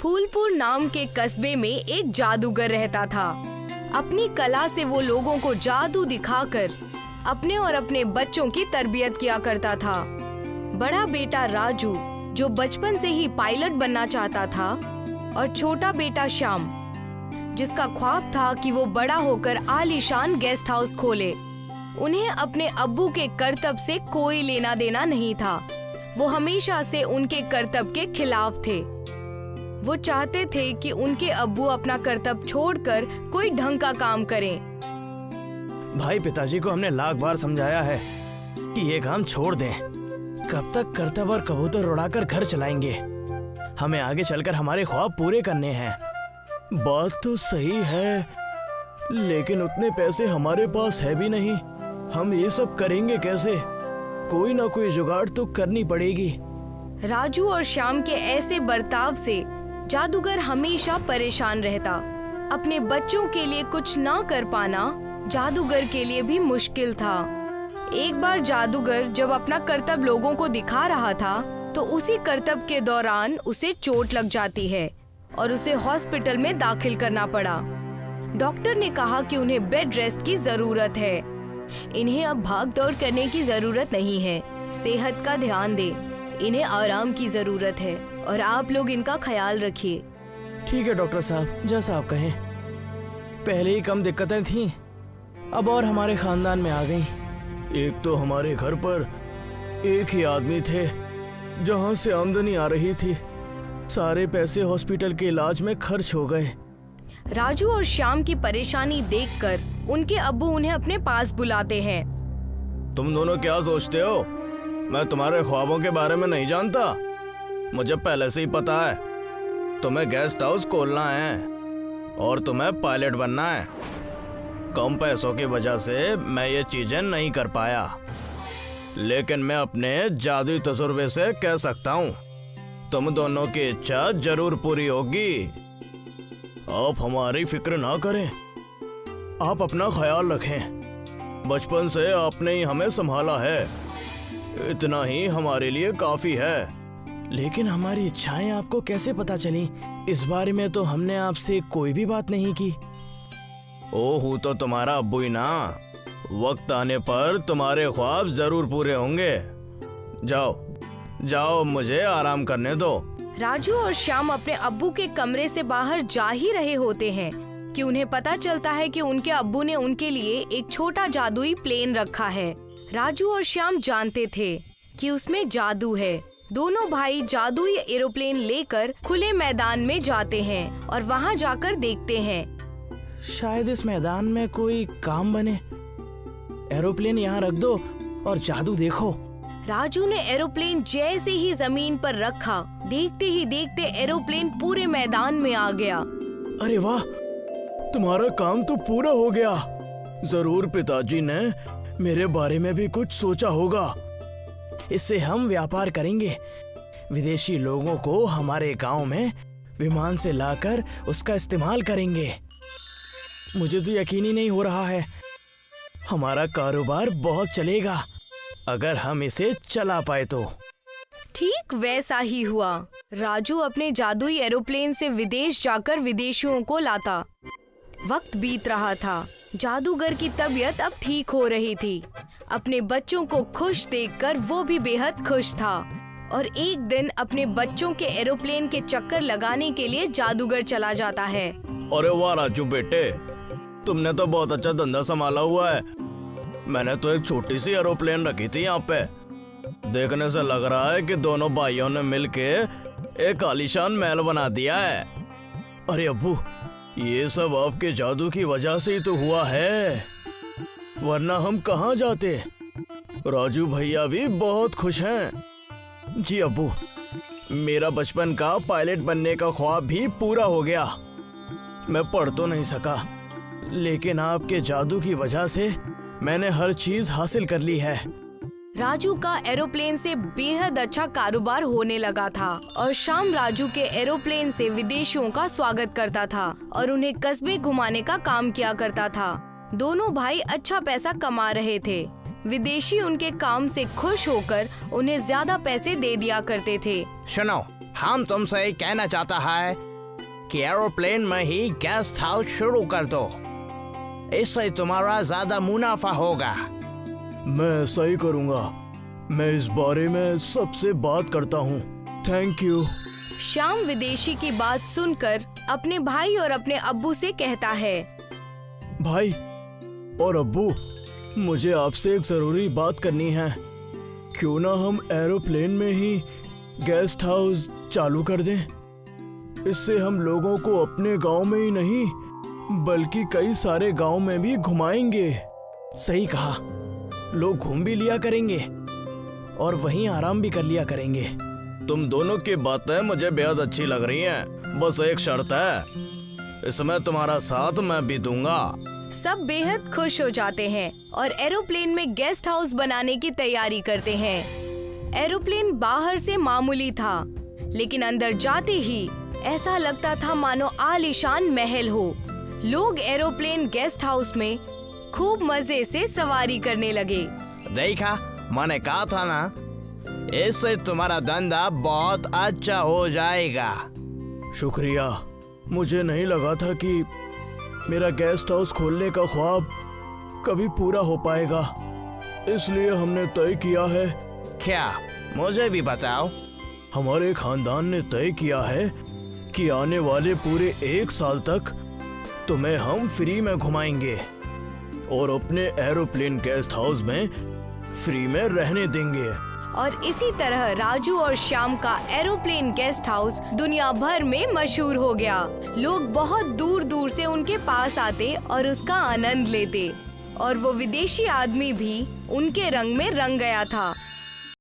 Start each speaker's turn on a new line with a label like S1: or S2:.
S1: फूलपुर नाम के कस्बे में एक जादूगर रहता था। अपनी कला से वो लोगों को जादू दिखाकर अपने और अपने बच्चों की तरबियत किया करता था। बड़ा बेटा राजू जो बचपन से ही पायलट बनना चाहता था और छोटा बेटा श्याम जिसका ख्वाब था कि वो बड़ा होकर आलीशान गेस्ट हाउस खोले। उन्हें अपने अब्बू के करतब से कोई लेना देना नहीं था। वो हमेशा से उनके करतब के खिलाफ थे। वो चाहते थे कि उनके अब्बू अपना करतब छोड़कर कोई ढंग का काम करें।
S2: भाई पिताजी को हमने लाख बार समझाया है कि ये काम छोड़ दें। कब तक करतब और कबूतर उड़ाकर घर चलाएंगे? हमें आगे चलकर हमारे ख्वाब पूरे करने हैं। बात तो सही है, लेकिन उतने पैसे हमारे पास है भी नहीं। हम ये सब करेंगे कैसे? कोई ना कोई जुगाड़ तो करनी पड़ेगी।
S1: राजू और श्याम के ऐसे बर्ताव से जादूगर हमेशा परेशान रहता। अपने बच्चों के लिए कुछ ना कर पाना जादूगर के लिए भी मुश्किल था। एक बार जादूगर जब अपना करतब लोगों को दिखा रहा था तो उसी करतब के दौरान उसे चोट लग जाती है और उसे हॉस्पिटल में दाखिल करना पड़ा। डॉक्टर ने कहा कि उन्हें बेड रेस्ट की जरूरत है। इन्हें अब भाग दौड़ करने की जरूरत नहीं है। सेहत का ध्यान दे। इन्हें आराम की जरूरत है और आप लोग इनका ख्याल रखिए।
S2: ठीक है डॉक्टर साहब, जैसा आप कहें। पहले ही कम दिक्कतें थीं, अब और हमारे खानदान में आ गई। एक तो हमारे घर पर एक ही आदमी थे जहां से आमदनी आ रही थी। सारे पैसे हॉस्पिटल के इलाज में खर्च हो गए।
S1: राजू और श्याम की परेशानी देखकर उनके अब्बू उन्हें अपने पास बुलाते हैं।
S2: तुम दोनों क्या सोचते हो? मैं तुम्हारे ख्वाबों के बारे में नहीं जानता। मुझे पहले से ही पता है तुम्हें गेस्ट हाउस खोलना है और तुम्हें पायलट बनना है। कम पैसों की वजह से मैं ये चीजें नहीं कर पाया, लेकिन मैं अपने जादुई तजुर्बे से कह सकता हूँ तुम दोनों की इच्छा जरूर पूरी होगी। आप हमारी फिक्र ना करें, आप अपना ख्याल रखें। बचपन से आपने ही हमें संभाला है, इतना ही हमारे लिए काफी है। लेकिन हमारी इच्छाएं आपको कैसे पता चली? इस बारे में तो हमने आपसे कोई भी बात नहीं की। ओह, तो तुम्हारा अब्बू ही ना। वक्त आने पर तुम्हारे ख्वाब जरूर पूरे होंगे। जाओ जाओ, मुझे आराम करने दो।
S1: राजू और श्याम अपने अब्बू के कमरे से बाहर जा ही रहे होते हैं कि उन्हें पता चलता है कि उनके अब्बू ने उनके लिए एक छोटा जादुई प्लेन रखा है। राजू और श्याम जानते थे कि उसमें जादू है। दोनों भाई जादुई एरोप्लेन लेकर खुले मैदान में जाते हैं और वहां जाकर देखते हैं।
S2: शायद इस मैदान में कोई काम बने। एरोप्लेन यहाँ रख दो और जादू देखो।
S1: राजू ने एरोप्लेन जैसे ही जमीन पर रखा, देखते ही देखते एरोप्लेन पूरे मैदान में आ गया।
S2: अरे वाह, तुम्हारा काम तो पूरा हो गया। जरूर पिताजी ने मेरे बारे में भी कुछ सोचा होगा। इससे हम व्यापार करेंगे। विदेशी लोगों को हमारे गांव में विमान से लाकर उसका इस्तेमाल करेंगे। मुझे तो यकीन ही नहीं हो रहा है। हमारा कारोबार बहुत चलेगा अगर हम इसे चला पाए तो।
S1: ठीक वैसा ही हुआ। राजू अपने जादुई एरोप्लेन से विदेश जाकर विदेशियों को लाता। वक्त बीत रहा था। जादूगर की तबीयत अब ठीक हो रही थी। अपने बच्चों को खुश देखकर वो भी बेहद खुश था और एक दिन अपने बच्चों के एरोप्लेन के चक्कर लगाने के लिए जादूगर चला जाता है।
S2: अरे वाह राजू बेटे, तुमने तो बहुत अच्छा धंधा संभाला हुआ है। मैंने तो एक छोटी सी एरोप्लेन रखी थी यहाँ पे। देखने से लग रहा है कि दोनों भाइयों ने मिलके एक आलीशान महल बना दिया है। अरे अब्बू, ये सब आपके जादू की वजह से ही तो हुआ है, वरना हम कहाँ जाते। राजू भैया भी बहुत खुश हैं। जी अब्बू, मेरा बचपन का पायलट बनने का ख्वाब भी पूरा हो गया। मैं पढ़ तो नहीं सका, लेकिन आपके जादू की वजह से मैंने हर चीज हासिल कर ली है।
S1: राजू का एरोप्लेन से बेहद अच्छा कारोबार होने लगा था और शाम राजू के एरोप्लेन से विदेशियों का स्वागत करता था और उन्हें कस्बे घुमाने का काम किया करता था। दोनों भाई अच्छा पैसा कमा रहे थे। विदेशी उनके काम से खुश होकर उन्हें ज्यादा पैसे दे दिया करते थे।
S3: सुनो, हम तुमसे कहना चाहता है कि एरोप्लेन में ही गेस्ट हाउस शुरू कर दो। इससे तुम्हारा ज्यादा मुनाफा होगा।
S2: मैं ऐसा ही करूँगा। मैं इस बारे में सबसे बात करता हूँ। Thank you.
S1: श्याम विदेशी की बात सुनकर अपने भाई और अपने अब्बू से कहता है,
S2: भाई और अब्बू, मुझे आपसे एक ज़रूरी बात करनी है। क्यों ना हम एरोप्लेन में ही गेस्ट हाउस चालू कर दें। इससे हम लोगों को अपने गांव में ही नहीं बल्कि कई सारे गांव में भी घुमाएंगे।
S3: सही कहा, लोग घूम भी लिया करेंगे और वहीं आराम भी कर लिया करेंगे।
S2: तुम दोनों की बातें मुझे बेहद अच्छी लग रही हैं। बस एक शर्त है, इसमें तुम्हारा साथ मैं भी दूंगा।
S1: सब बेहद खुश हो जाते हैं और एरोप्लेन में गेस्ट हाउस बनाने की तैयारी करते हैं। एरोप्लेन बाहर से मामूली था, लेकिन अंदर जाते ही ऐसा लगता था मानो आलीशान महल हो। लोग एरोप्लेन गेस्ट हाउस में खूब मजे से सवारी करने लगे।
S3: देखा, मैंने कहा था ना, इससे तुम्हारा धंधा बहुत अच्छा हो जाएगा।
S2: शुक्रिया। मुझे नहीं लगा था कि मेरा गेस्ट हाउस खोलने का ख्वाब कभी पूरा हो पाएगा। इसलिए हमने तय किया है।
S3: क्या? मुझे भी बताओ।
S2: हमारे खानदान ने तय किया है कि आने वाले पूरे 1 साल तक तुम्हें हम फ्री में घुमाएंगे और अपने एरोप्लेन गेस्ट हाउस में फ्री में रहने देंगे।
S1: और इसी तरह राजू और श्याम का एरोप्लेन गेस्ट हाउस दुनिया भर में मशहूर हो गया। लोग बहुत दूर दूर से उनके पास आते और उसका आनंद लेते, और वो विदेशी आदमी भी उनके रंग में रंग गया था।